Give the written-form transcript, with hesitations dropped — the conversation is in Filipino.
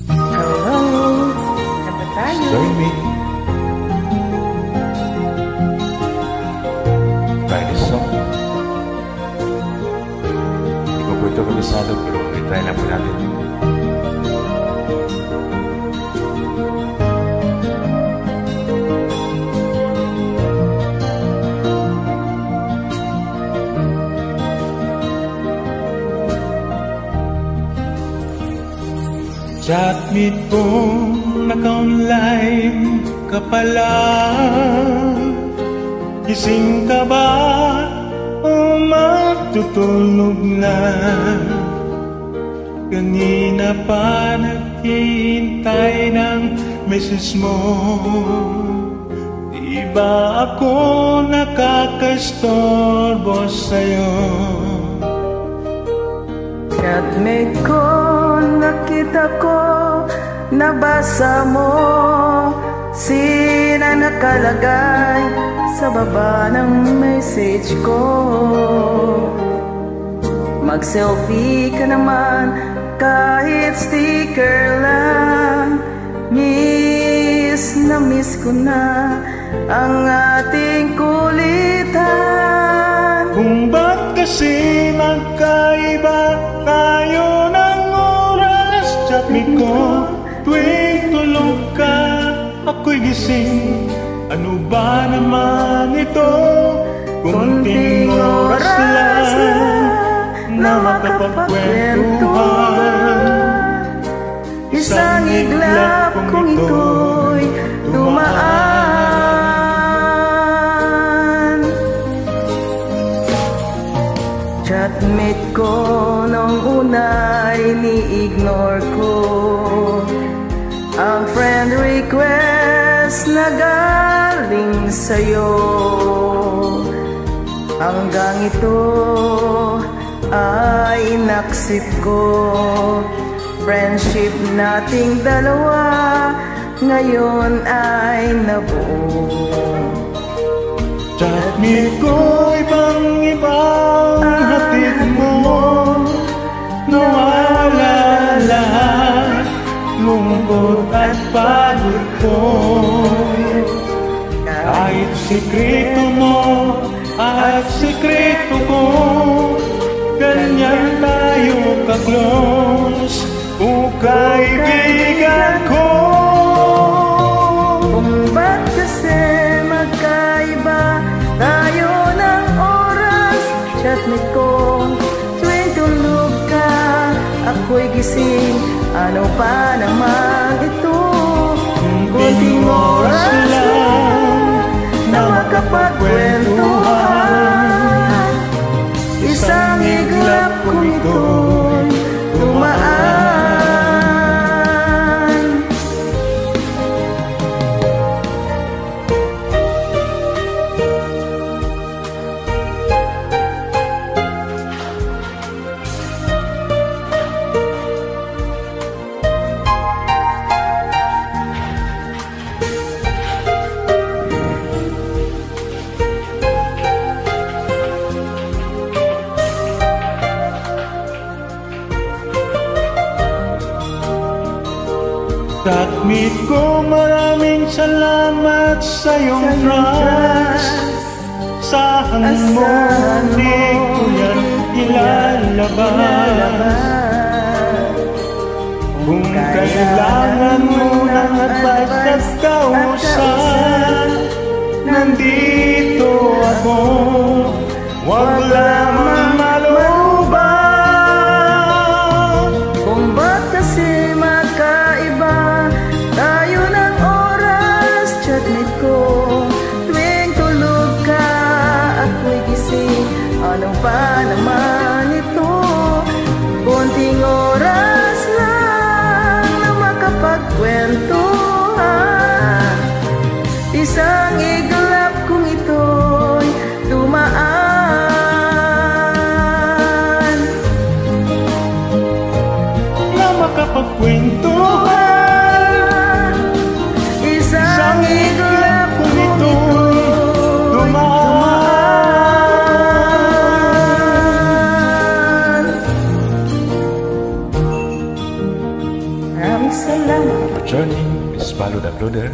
Hello, kanta tayo. Join me. Try this song. Hindi ko po ito kabisado, pero i-try lang po natin. Chatmeet kong naka-online ka pala. Gising ka ba o matutulog na? Kanina pa naghihintay ng message mo. Di ba ako nakakastorbo sa'yo? Chatmate ko, nakita ko, nabasa mo, sina nakalagay sa baba ng message ko. Mag-selfie ka naman kahit sticker lang. Miss na miss ko na ang ating kulitan. Kung ba't kasi magkaiba tayo ng oras? Chatmeet ko tuwing tulog ka, ako'y gising. Ano ba naman ito? Kunting oras lang na makapagkwentuhan. Isang iglap kung ito'y dumaan. Chatmate ko nung una'y ni-ignore ko ang friend request na galing sa'yo. Hanggang ito ay inaksip ko. Friendship nating dalawa ngayon ay nabuo. Chatmeet ko, ibang-ibang hatid mo. Nawala lahat, lungkot at pagod ko. Kahit sikreto mo at sikreto ko, ganyan tayo ka-close, o kaibigan ko. Kung ba't kasi magkaiba tayo ng oras? Chatmate ko, tuwing tulog ka, ako'y gising. Ano pa naman ito? Kunting oras lang na makapagkwentuhan. Isang iglap kung ito'y dumaan. Chatmeet ko, maraming salamat sa iyong trust. Sahan mo, di ko yan ilalabas. Kung kailangan mo ng advice at kausap, nandito ako, wag lamang malubang. Kung ba't kasi magkaiba tayo ng oras? Chatmate ko, tuwing tulog ka, ako'y gising. Ano pa naman ito? Konting oras lang na makapagkwentuhan. Isang iglap kung ito'y dumaan. Na makapagkwentuhan. Isang iglap kung ito'y dumaan. Maraming salamat. For joining Miss Balud Uploader.